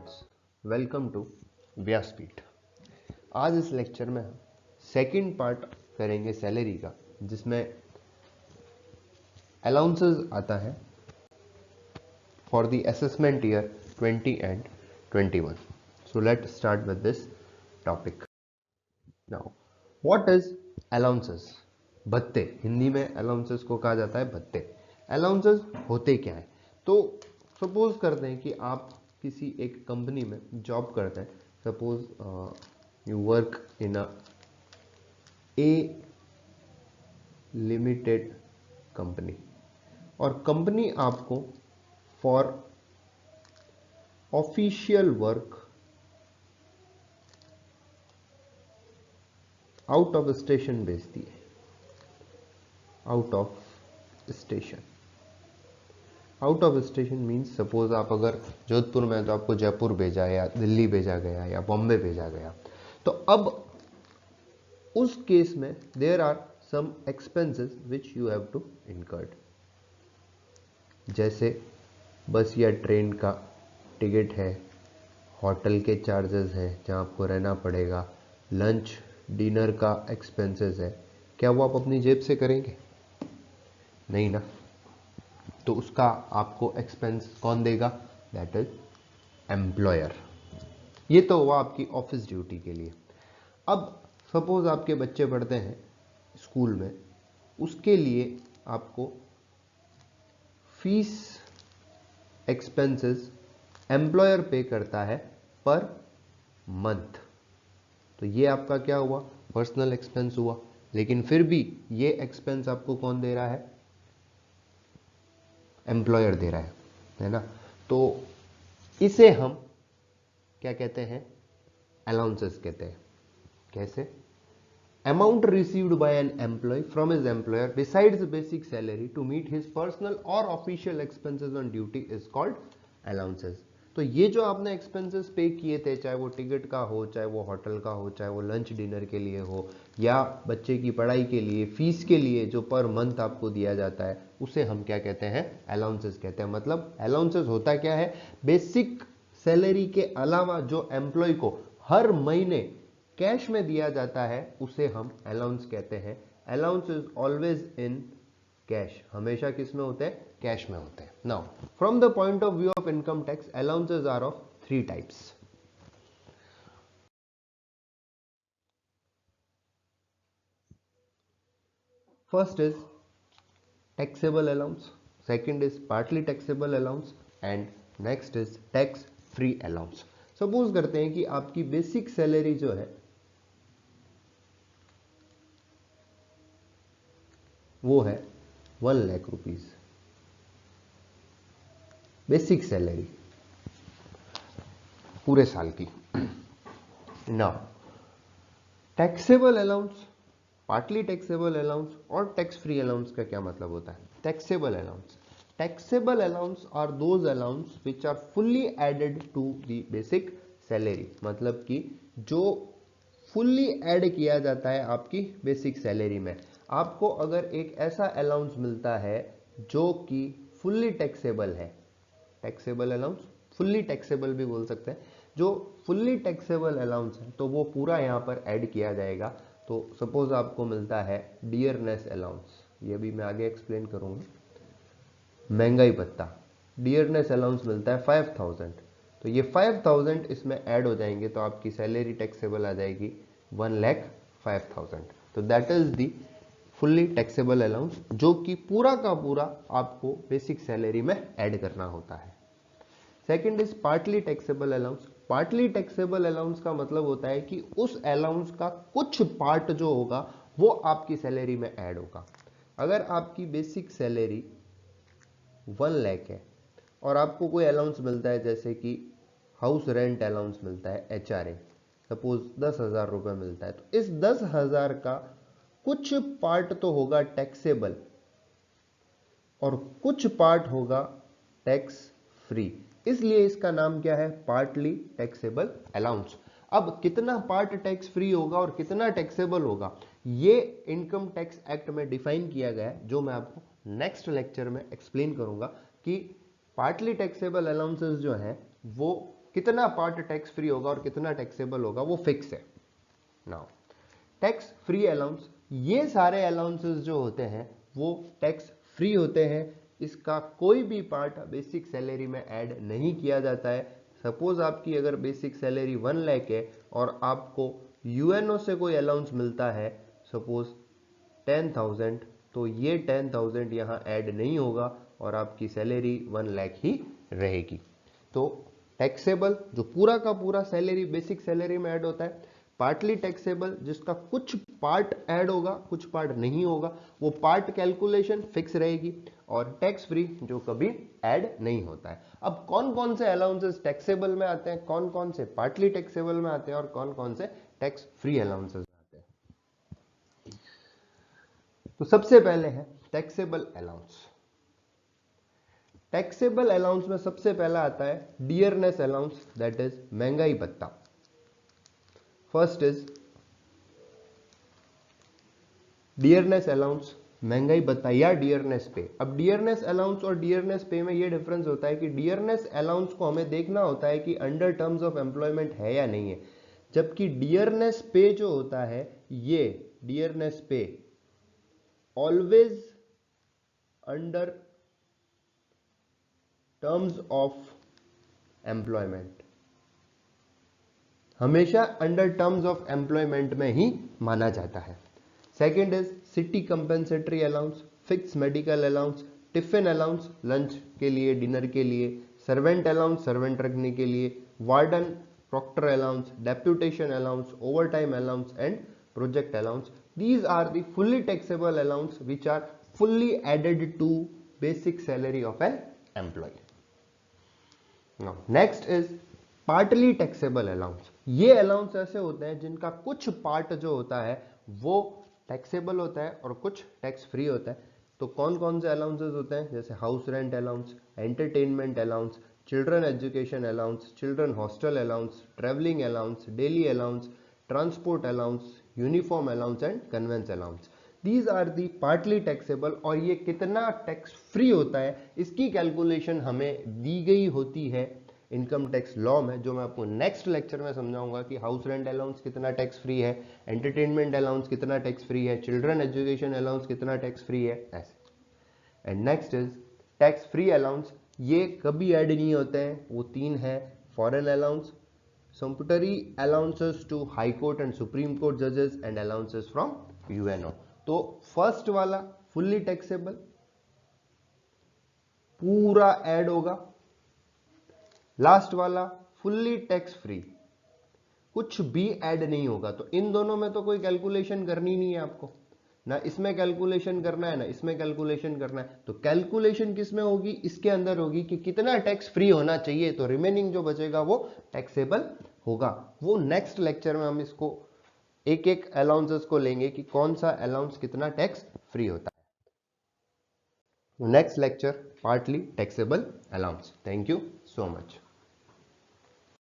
Students, welcome to व्यासपीठ। आज इस लेक्चर में हम सेकंड पार्ट करेंगे सैलरी का, जिसमें अलाउंसेस आता है for the assessment year 20 and 21। So let start with this topic. Now what is allowances? भत्ते, हिंदी में अलाउंसेस को कहा जाता है भत्ते। अलाउंसेस होते क्या है? तो सपोज करते हैं कि आप किसी एक कंपनी में जॉब करते हैं। Suppose you work in A limited company, और कंपनी आपको for official work out of station भेजती है। Out of station, out of station means suppose आप अगर जोधपुर में तो आपको जयपुर भेजा या दिल्ली भेजा गया या बॉम्बे भेजा गया, तो अब उस केस में there are some expenses which you have to incurred, जैसे बस या ट्रेन का टिकट है, होटल के चार्जेस हैं जहाँ आपको रहना पड़ेगा, लंच डिनर का एक्सपेंसेस है। क्या वो आप अपनी जेब से करेंगे? नहीं ना। तो उसका आपको एक्सपेंस कौन देगा? That is employer. ये तो हुआ आपकी ऑफिस ड्यूटी के लिए। अब सपोज आपके बच्चे पढ़ते हैं स्कूल में, उसके लिए आपको फीस एक्सपेंसेस एम्प्लॉयर पे करता है पर मंथ। तो ये आपका क्या हुआ? पर्सनल एक्सपेंस हुआ। लेकिन फिर भी ये एक्सपेंस आपको कौन दे रहा है? एम्प्लॉयर दे रहा है ना। तो इसे हम क्या कहते हैं? अलाउंसेस कहते हैं। कैसे? Amount received by an employ from his employer besides basic salary to meet his personal और official expenses on duty is called allowances. तो ये जो आपने एक्सपेंसेस पे किए थे, चाहे वो टिकट का हो, चाहे वो होटल का हो, चाहे वो लंच डिनर के लिए हो, या बच्चे की पढ़ाई के लिए फीस के लिए जो पर मंथ आपको दिया जाता है, उसे हम क्या कहते हैं? अलाउंसेस कहते हैं। मतलब अलाउंसेस होता क्या है? बेसिक सैलरी के अलावा जो एम्प्लॉय को हर महीने कैश में दिया जाता है, उसे हम अलाउंस कहते हैं। Allowance is always in cash. हमेशा किस में होते हैं? कैश में होते हैं। Now from the point of view of income tax, allowances are of 3 types. First is taxable allowance, second is partly taxable allowance, and next is tax free allowance. Suppose करते हैं कि आपकी बेसिक सैलरी जो है वो है 1 lakh rupees, basic salary पूरे साल की। Now taxable allowance, partly taxable allowance और टैक्स फ्री अलाउंस का क्या मतलब होता है? Taxable allowance, taxable allowance are those allowance which are fully added to the basic salary. मतलब कि जो फुल्ली ऐड किया जाता है आपकी बेसिक सैलरी में। आपको अगर एक ऐसा अलाउंस मिलता है जो कि फुल्ली टैक्सेबल है, टैक्सेबल अलाउंस, फुल्ली टैक्सेबल भी बोल सकते हैं, जो फुल्ली टैक्सेबल अलाउंस है तो वो पूरा यहाँ पर ऐड किया जाएगा। तो सपोज आपको मिलता है डियरनेस अलाउंस, ये भी मैं आगे एक्सप्लेन करूंगा। महंगाई भत्ता, डियरनेस अलाउंस मिलता है 5000, तो ये 5000 इसमें ऐड हो जाएंगे तो आपकी सैलरी टैक्सेबल आ जाएगी 1,05,000। तो that is the fully taxable allowance, जो कि पूरा का पूरा आपको बेसिक सैलरी में ऐड करना होता है। Second is partly taxable allowance. Partly taxable allowance का मतलब होता है कि उस अलाउंस का कुछ पार्ट जो होगा वो आपकी सैलरी में ऐड होगा। अगर आपकी बेसिक सैलरी 1 लाख है और आपको कोई अलाउंस मिलता है, जैसे कि हाउस रेंट अलाउंस मिलता है, HRA, सपोज 10,000 रुपये मिलता है, तो इस 10,000 का कुछ पार्ट तो होगा टैक्सेबल और कुछ पार्ट होगा टैक्स फ्री। इसलिए इसका नाम क्या है? Partly taxable allowance. अब कितना पार्ट टैक्स फ्री होगा और कितना टैक्सेबल होगा, ये इनकम टैक्स एक्ट में डिफाइन किया गया है, जो मैं आपको नेक्स्ट लेक्चर में एक्सप्लेन करूंगा कि पार्टली टैक्सेबल अलाउंसेस जो हैं वो कितना पार्ट टैक्स फ्री होगा और कितना टैक्सेबल होगा वो फिक्स है। नाउ टैक्स फ्री अलाउंस, ये सारे अलाउंसेस जो होते हैं वो टैक्स फ्री होते हैं, इसका कोई भी पार्ट बेसिक सैलरी में ऐड नहीं किया जाता है। सपोज आपकी अगर बेसिक सैलरी 1 लाख है और आपको यूएनओ से कोई अलाउंस मिलता है सपोज 10,000, तो ये 10,000 यहाँ ऐड नहीं होगा और आपकी सैलरी 1 लाख ही रहेगी। तो टैक्सेबल जो पूरा का पूरा सैलरी बेसिक सैलरी में ऐड होता है, पार्टली टैक्सेबल जिसका कुछ पार्ट ऐड होगा कुछ पार्ट नहीं होगा, वो पार्ट कैलकुलेशन फिक्स रहेगी, और टैक्स फ्री जो कभी ऐड नहीं होता है। अब कौन कौन से अलाउंसेस टैक्सेबल में आते हैं, कौन कौन से पार्टली टैक्सेबल में आते हैं और कौन कौन से टैक्स फ्री अलाउंसेस आते हैं। तो सबसे पहले है टैक्सेबल अलाउंस। टैक्सेबल अलाउंस में सबसे पहला आता है डियरनेस अलाउंस, दैट इज महंगाई भत्ता। फर्स्ट इज डियरनेस अलाउंस, महंगाई भत्ता या डियरनेस पे। अब डियरनेस अलाउंस और डियरनेस पे में ये डिफरेंस होता है कि डियरनेस अलाउंस को हमें देखना होता है कि अंडर टर्म्स ऑफ एम्प्लॉयमेंट है या नहीं है, जबकि डियरनेस पे जो होता है ये डियरनेस पे always under terms of employment, हमेशा अंडर टर्म्स ऑफ एम्प्लॉयमेंट में ही माना जाता है। Second is city compensatory allowance, fix medical allowance, tiffin allowance lunch के लिए डिनर के लिए, सर्वेंट अलाउंस सर्वेंट रखने के लिए, warden proctor allowance, deputation allowance, over time allowance and project allowance. These are the fully taxable allowance which are fully added to basic salary of an employ. Next is partly taxable allowance. ये allowance ऐसे होते हैं जिनका कुछ part जो होता है वो टैक्सेबल होता है और कुछ टैक्स फ्री होता है। तो कौन कौन से अलाउंसेस होते हैं, जैसे house rent allowance, entertainment allowance, children education allowance, children hostel allowance, travelling allowance, daily allowance, transport allowance, uniform allowance and conveyance allowance. These are the partly taxable. और ये कितना टैक्स फ्री होता है इसकी कैलकुलेशन हमें दी गई होती है इनकम टैक्स लॉ में, जो मैं आपको नेक्स्ट लेक्चर में समझाऊंगा कि हाउस रेंट अलाउंस कितना टैक्स फ्री है, एंटरटेनमेंट अलाउंस कितना टैक्स फ्री है, चिल्ड्रन एजुकेशन अलाउंस कितना टैक्स फ्री है, ऐसे। And next is tax free allowance. ये कभी ऐड नहीं होते हैं, वो तीन है, foreign allowance, sumptuary allowances to high court and supreme court judges and allowances from UNO। तो फर्स्ट वाला फुल्ली टैक्सेबल पूरा ऐड होगा, लास्ट वाला फुल्ली टैक्स फ्री कुछ भी ऐड नहीं होगा। तो इन दोनों में तो कोई कैलकुलेशन करनी नहीं है आपको, ना इसमें कैलकुलेशन करना है ना इसमें कैलकुलेशन करना है। तो कैलकुलेशन किस में होगी, इसके अंदर होगी कि कितना टैक्स फ्री होना चाहिए, तो रिमेनिंग जो बचेगा वो टैक्सेबल होगा। वो नेक्स्ट लेक्चर में हम इसको एक एक अलाउंसेस को लेंगे कि कौन सा अलाउंस कितना टैक्स फ्री होता है। Next lecture partly taxable allowance. Thank you so much.